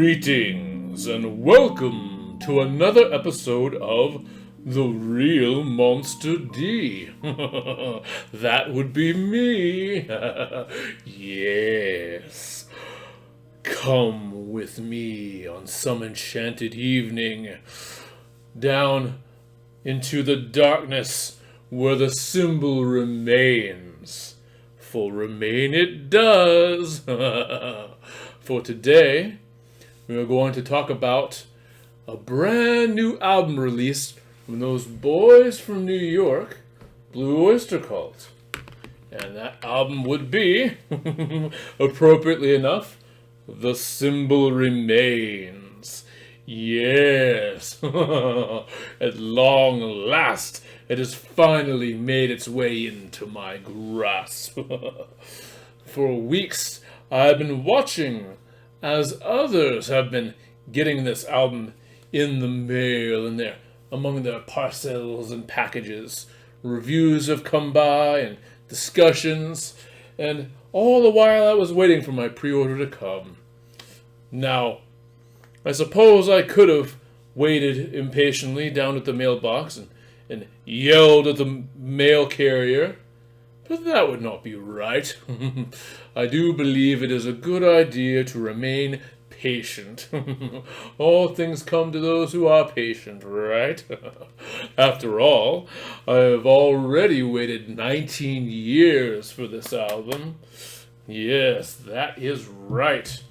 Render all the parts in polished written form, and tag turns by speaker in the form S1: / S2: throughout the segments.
S1: Greetings and welcome to another episode of The Real Monster D. That would be me. Yes. Come with me on some enchanted evening down into the darkness where the symbol remains. For remain it does. For today, we are going to talk about a brand new album released from those boys from New York, Blue Oyster Cult. And that album would be, appropriately enough, The Symbol Remains. Yes. At long last, it has finally made its way into my grasp. For weeks, I've been watching as others have been getting this album in the mail and they're among their parcels and packages. Reviews have come by and discussions, and all the while I was waiting for my pre-order to come. Now, I suppose I could have waited impatiently down at the mailbox and yelled at the mail carrier, but that would not be right. I do believe it is a good idea to remain patient. All things come to those who are patient, right? After all, I have already waited 19 years for this album. Yes, that is right.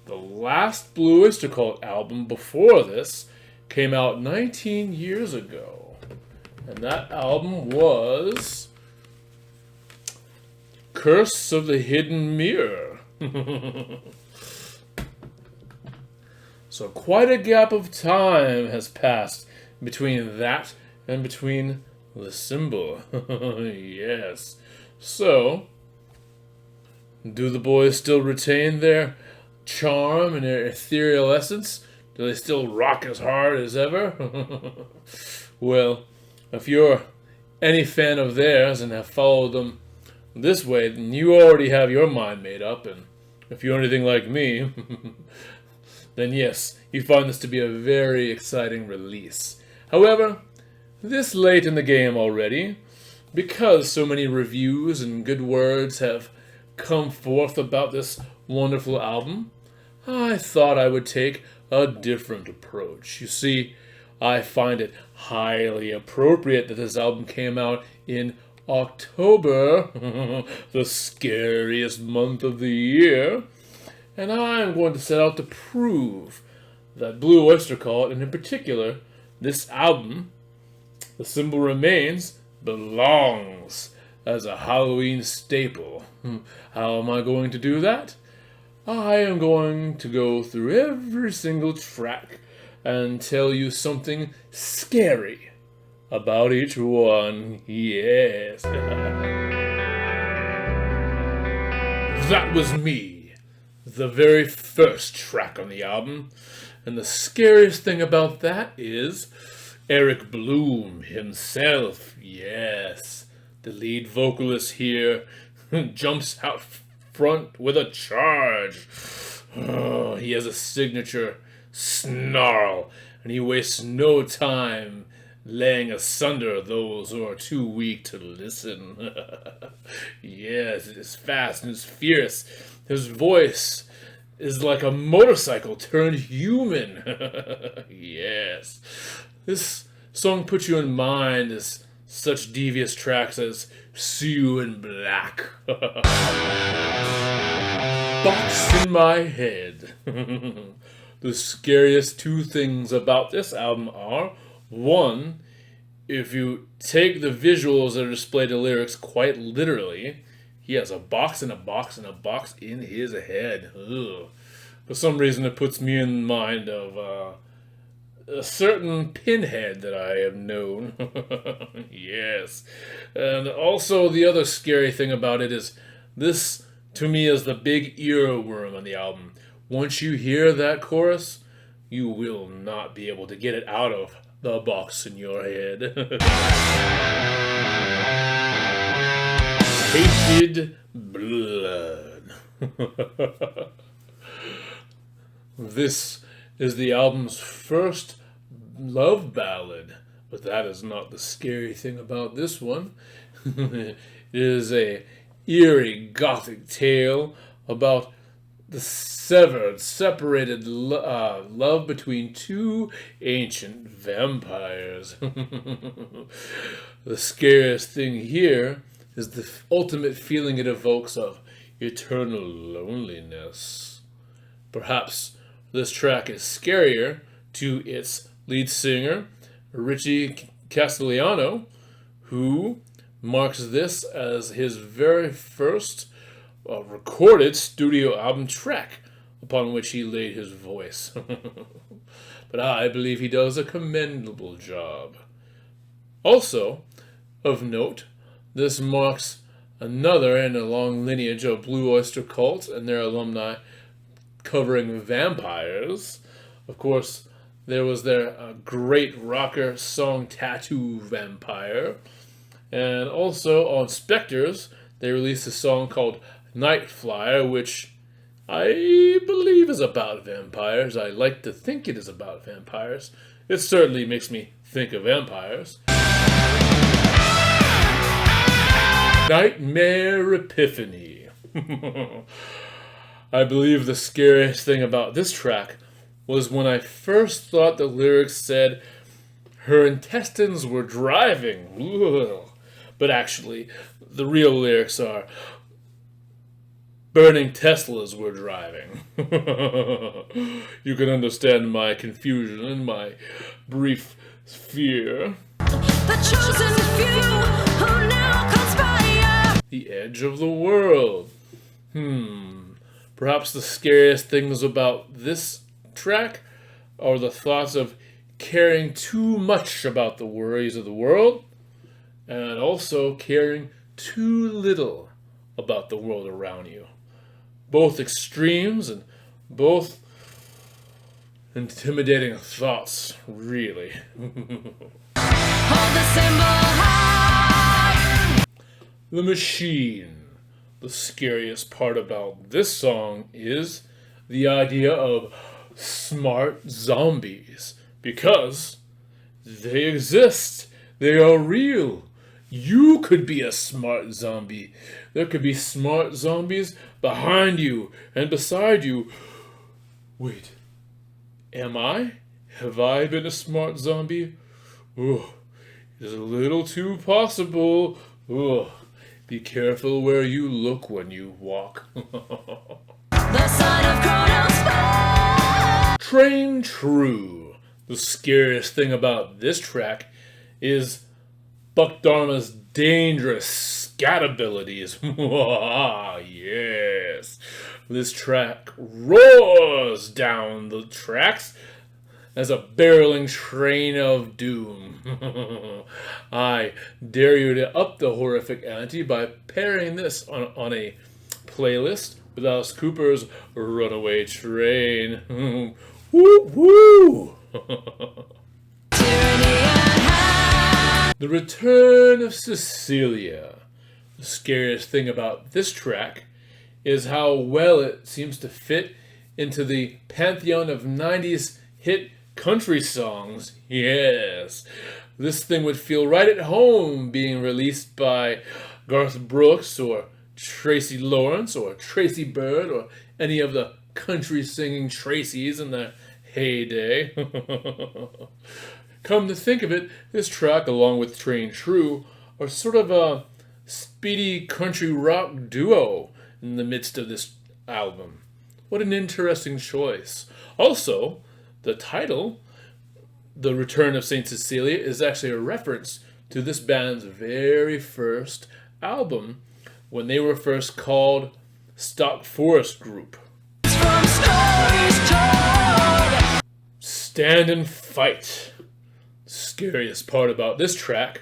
S1: The last Blue Oyster Cult album before this came out 19 years ago. And that album was Curse of the Hidden Mirror. So quite a gap of time has passed between that and between the symbol. Yes. So, do the boys still retain their charm and their ethereal essence? Do they still rock as hard as ever? Well, if you're any fan of theirs and have followed them this way, then you already have your mind made up, and if you're anything like me, then yes, you find this to be a very exciting release. However, this late in the game already, because so many reviews and good words have come forth about this wonderful album, I thought I would take a different approach. You see, I find it highly appropriate that this album came out in October, the scariest month of the year, and I'm going to set out to prove that Blue Oyster Cult, and in particular, this album, The Symbol Remains, belongs as a Halloween staple. How am I going to do that? I am going to go through every single track and tell you something scary about each one. Yes. That was me, the very first track on the album. And the scariest thing about that is Eric Bloom himself. Yes, the lead vocalist here jumps out front with a charge. Oh, he has a signature snarl, and he wastes no time laying asunder those who are too weak to listen. Yes, it is fast and it's fierce. His voice is like a motorcycle turned human. Yes. This song puts you in mind as such devious tracks as See You in Black, Box in My Head. The scariest two things about this album are, one, if you take the visuals that are displayed in the lyrics quite literally, he has a box and a box and a box in his head. Ugh. For some reason, it puts me in mind of a certain pinhead that I have known. Yes. And also, the other scary thing about it is this, to me, is the big earworm on the album. Once you hear that chorus, you will not be able to get it out of the box in your head. Tainted blood. This is the album's first love ballad, but that is not the scary thing about this one. It is a eerie gothic tale about the separated love between two ancient vampires. The scariest thing here is the ultimate feeling it evokes of eternal loneliness. Perhaps this track is scarier to its lead singer, Richie Castellano, who marks this as his very first recorded studio album track upon which he laid his voice. But I believe he does a commendable job. Also, of note, this marks another in a long lineage of Blue Oyster Cult and their alumni covering vampires. Of course, there was their great rocker song Tattoo Vampire. And also on Spectres, they released a song called Night Flyer, which I believe is about vampires. I like to think it is about vampires. It certainly makes me think of vampires. Nightmare Epiphany. I believe the scariest thing about this track was when I first thought the lyrics said, "Her intestines were driving." Ugh. But actually, the real lyrics are, "Burning Teslas were driving." You can understand my confusion and my brief fear.
S2: The chosen few who now conspire.
S1: The edge of the world. Perhaps the scariest things about this track are the thoughts of caring too much about the worries of the world, and also caring too little about the world around you. Both extremes and both intimidating thoughts, really.
S2: Hold the symbol high.
S1: The Machine. The scariest part about this song is the idea of smart zombies, because they exist. They are real. You could be a smart zombie. There could be smart zombies behind you and beside you. Wait, am I? Have I been a smart zombie? Oh, it is a little too possible. Oh, be careful where you look when you walk.
S2: The son of Kronos.
S1: Train True. The scariest thing about this track is Buck Dharma's dangerous scat abilities. Yes. This track roars down the tracks as a barreling train of doom. I dare you to up the horrific ante by pairing this on a playlist with Alice Cooper's Runaway Train. Woo woo! The Return of Cecilia. The scariest thing about this track is how well it seems to fit into the pantheon of 90s hit country songs. Yes, this thing would feel right at home being released by Garth Brooks or Tracy Lawrence or Tracy Bird or any of the country singing Tracys in their heyday. Come to think of it, this track, along with Train True, are sort of a speedy country rock duo in the midst of this album. What an interesting choice. Also, the title, The Return of St. Cecilia, is actually a reference to this band's very first album when they were first called Stock Forest Group.
S2: From stories told.
S1: Stand and Fight. The scariest part about this track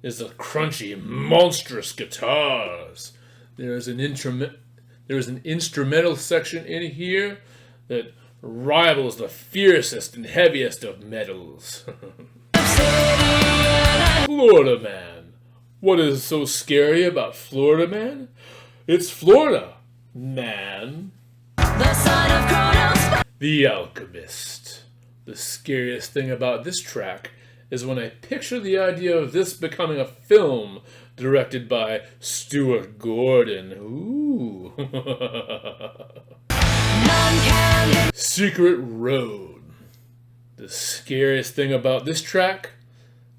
S1: is the crunchy, monstrous guitars. There is an instrumental section in here that rivals the fiercest and heaviest of metals. Florida Man. What is so scary about Florida Man? It's Florida Man.
S2: The son of Kronos.
S1: The Alchemist. The scariest thing about this track is when I picture the idea of this becoming a film directed by Stuart Gordon. Ooh. Secret Road. The scariest thing about this track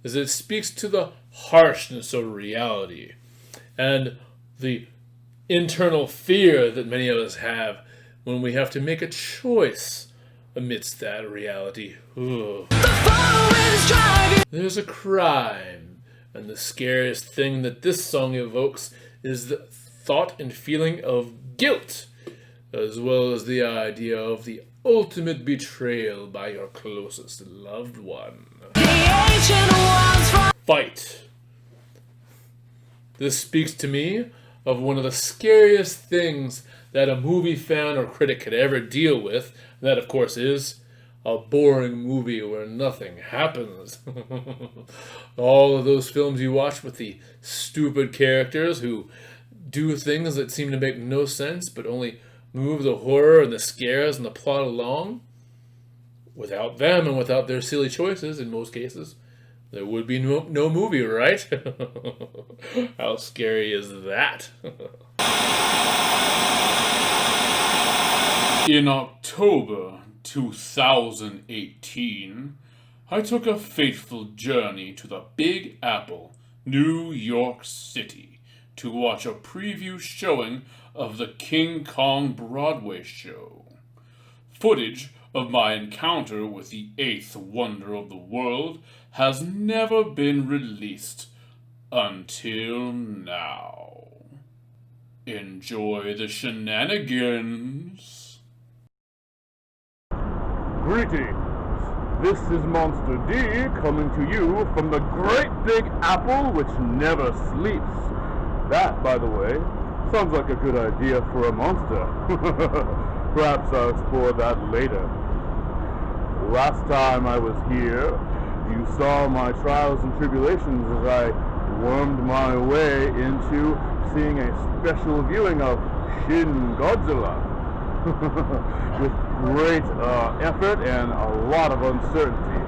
S1: is it speaks to the harshness of reality and the internal fear that many of us have when we have to make a choice amidst that reality. Ooh. There's a crime, and the scariest thing that this song evokes is the thought and feeling of guilt, as well as the idea of the ultimate betrayal by your closest loved one. Fight. This speaks to me of one of the scariest things that a movie fan or critic could ever deal with, and that of course is a boring movie where nothing happens. All of those films you watch with the stupid characters who do things that seem to make no sense but only move the horror and the scares and the plot along. Without them and without their silly choices, in most cases, there would be no movie, right? How scary is that? In October 2018, I took a fateful journey to the Big Apple, New York City, to watch a preview showing of the King Kong Broadway show. Footage of my encounter with the eighth wonder of the world has never been released until now. Enjoy the shenanigans.
S3: Greetings. This is Monster D coming to you from the Great Big Apple which never sleeps. That, by the way, sounds like a good idea for a monster. Perhaps I'll explore that later. Last time I was here, you saw my trials and tribulations as I wormed my way into seeing a special viewing of Shin Godzilla. With great effort and a lot of uncertainty.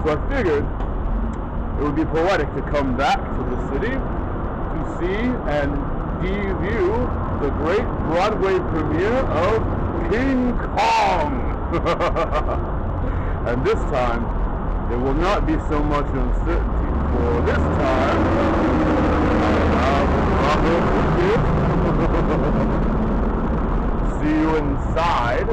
S3: So I figured it would be poetic to come back to the city to see and view the great Broadway premiere of King Kong. And this time, there will not be so much uncertainty, for this time, see you inside.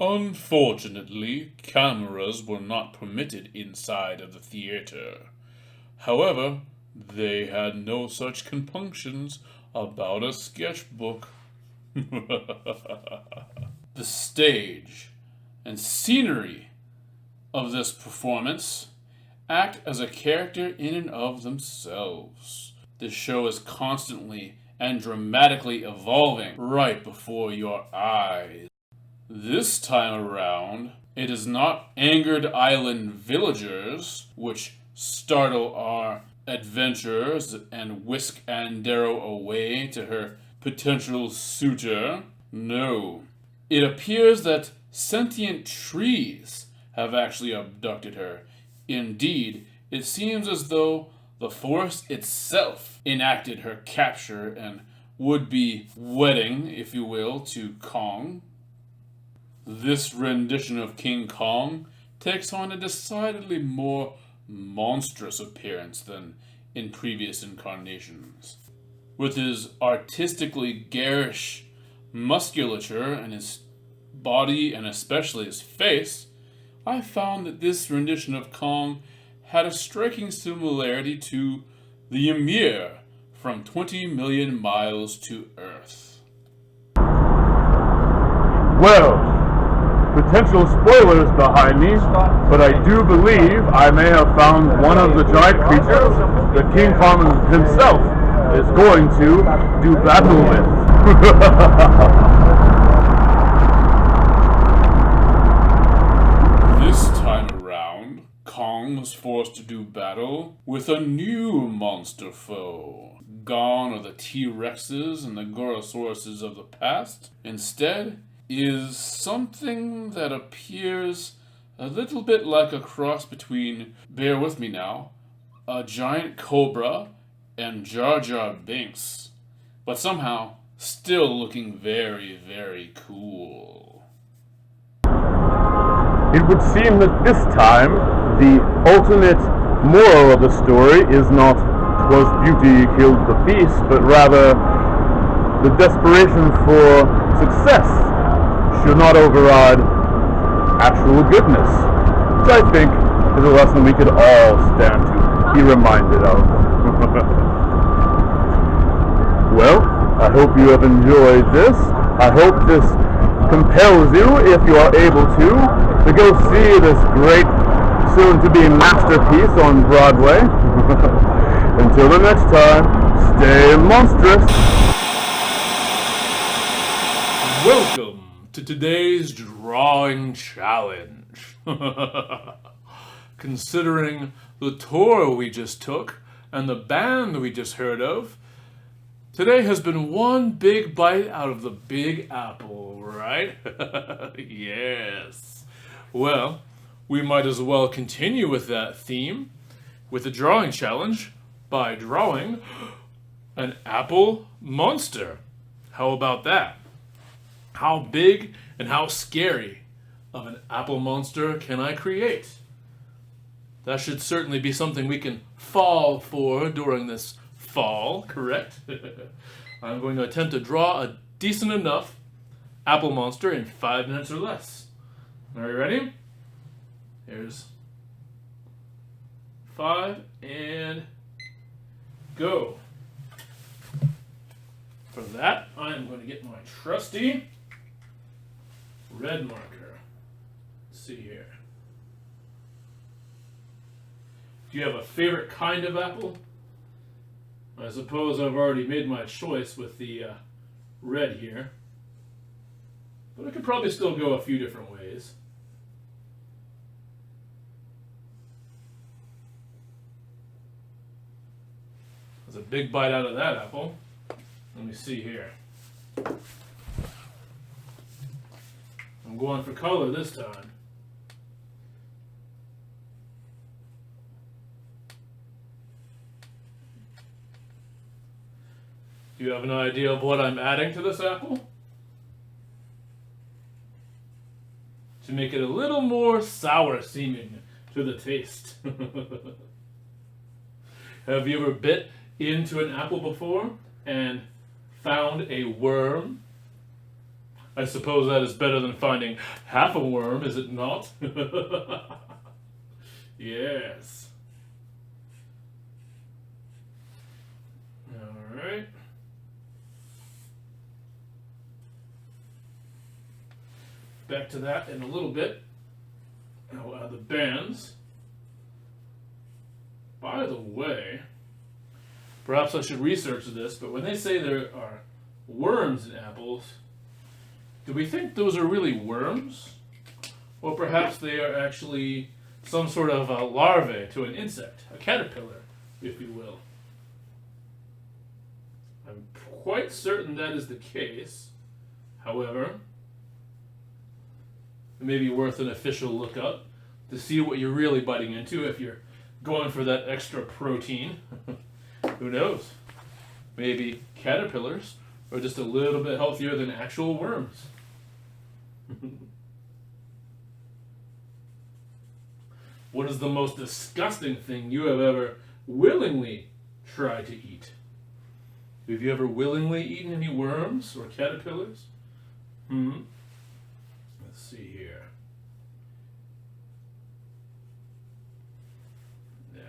S1: Unfortunately, cameras were not permitted inside of the theater. However, they had no such compunctions about a sketchbook. The stage and scenery of this performance act as a character in and of themselves. The show is constantly and dramatically evolving right before your eyes. This time around, it is not angered island villagers which startle our adventurers and whisk Andero away to her potential suitor. No, it appears that sentient trees have actually abducted her. Indeed, it seems as though the forest itself enacted her capture and would-be wedding, if you will, to Kong. This rendition of King Kong takes on a decidedly more monstrous appearance than in previous incarnations. With his artistically garish musculature and his body and especially his face, I found that this rendition of Kong had a striking similarity to the Ymir from 20 Million Miles to Earth.
S3: Well, potential spoilers behind me, but I do believe I may have found one of the giant creatures that King Kong himself is going to do battle with.
S1: was forced to do battle with a new monster foe. Gone are the T-Rexes and the Gorosauruses of the past. Instead is something that appears a little bit like a cross between, bear with me now, a giant cobra and Jar Jar Binks, but somehow still looking very, very cool.
S3: It would seem that this time the ultimate moral of the story is not "'twas beauty killed the beast," but rather the desperation for success should not override actual goodness, which I think is a lesson we could all stand to be reminded of. Well, I hope you have enjoyed this. I hope this compels you, if you are able to go see this great, soon-to-be masterpiece on Broadway. Until the next time, stay monstrous.
S1: Welcome to today's drawing challenge. Considering the tour we just took and the band we just heard of, today has been one big bite out of the Big Apple, right? Yes. Well, we might as well continue with that theme with the drawing challenge by drawing an apple monster. How about that? How big and how scary of an apple monster can I create? That should certainly be something we can fall for during this fall, correct? I'm going to attempt to draw a decent enough apple monster in 5 minutes or less. Are you ready? Here's 5 and go. For that, I am going to get my trusty red marker. Let's see here. Do you have a favorite kind of apple? I suppose I've already made my choice with the red here. But I could probably still go a few different ways. There's a big bite out of that apple. Let me see here. I'm going for color this time. Do you have an idea of what I'm adding to this apple? To make it a little more sour seeming to the taste. Have you ever bit into an apple before and found a worm? I suppose that is better than finding half a worm, is it not? Yes. All right. Back to that in a little bit. I'll add the bands. By the way, perhaps I should research this, but when they say there are worms in apples, do we think those are really worms? Or perhaps they are actually some sort of a larvae to an insect, a caterpillar, if you will. I'm quite certain that is the case. However, it may be worth an official lookup to see what you're really biting into if you're going for that extra protein. Who knows? Maybe caterpillars are just a little bit healthier than actual worms. What is the most disgusting thing you have ever willingly tried to eat? Have you ever willingly eaten any worms or caterpillars? Let's see here. Now.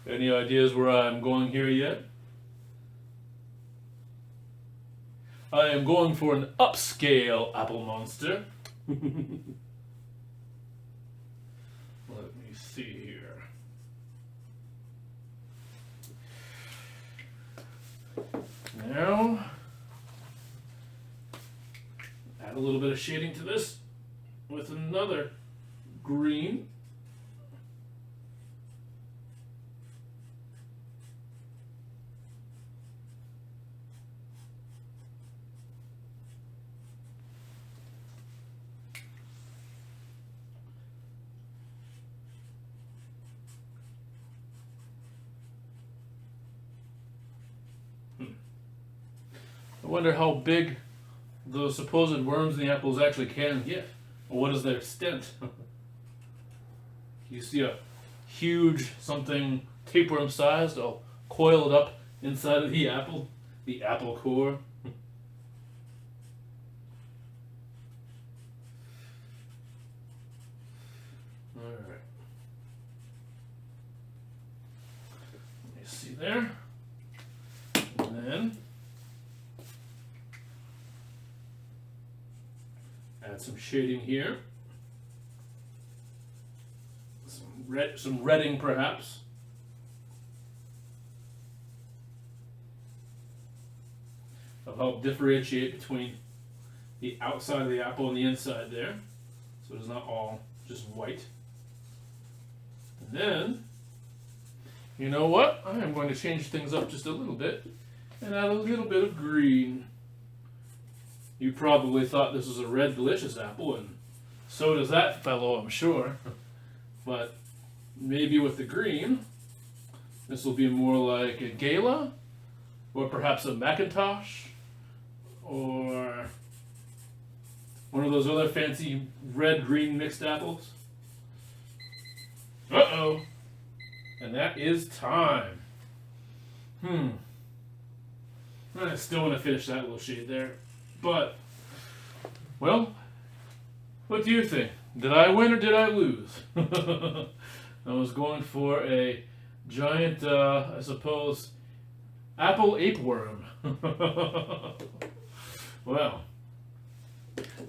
S1: Any ideas where I'm going here yet? I am going for an upscale apple monster. Let me see here. Now, add a little bit of shading to this with another green. I wonder how big those supposed worms in the apples actually can get. Or what is their extent? You see a huge something tapeworm sized, all coiled up inside of the apple core. Alright. Let me see there. And then add some shading here. Some redding perhaps. That'll help differentiate between the outside of the apple and the inside there. So it's not all just white. And then, you know what? I am going to change things up just a little bit and add a little bit of green. You probably thought this was a red delicious apple, and so does that fellow, I'm sure. But maybe with the green, this will be more like a gala, or perhaps a Macintosh, or one of those other fancy red-green mixed apples. Uh-oh. And that is time. I still want to finish that little shade there. But, well, what do you think? Did I win or did I lose? I was going for a giant, I suppose, apple apeworm. Well,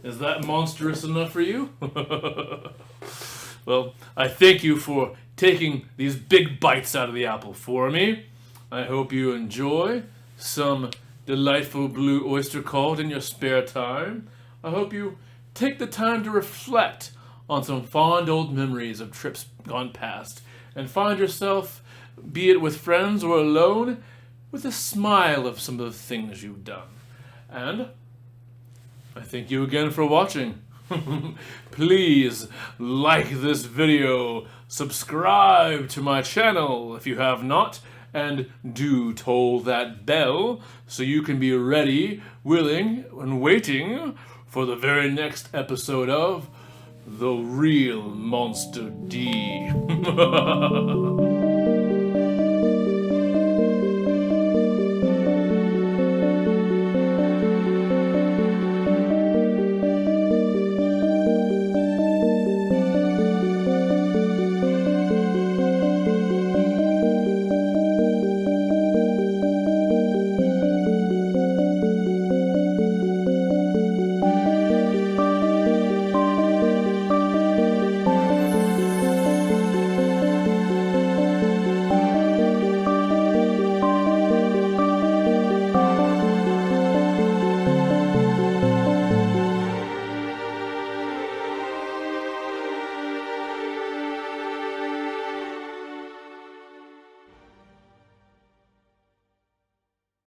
S1: is that monstrous enough for you? Well, I thank you for taking these big bites out of the apple for me. I hope you enjoy some delightful Blue Oyster Cult in your spare time. I hope you take the time to reflect on some fond old memories of trips gone past and find yourself, be it with friends or alone, with a smile of some of the things you've done. And I thank you again for watching. Please like this video, subscribe to my channel if you have not, and do toll that bell so you can be ready, willing, and waiting for the very next episode of The Real Monster D.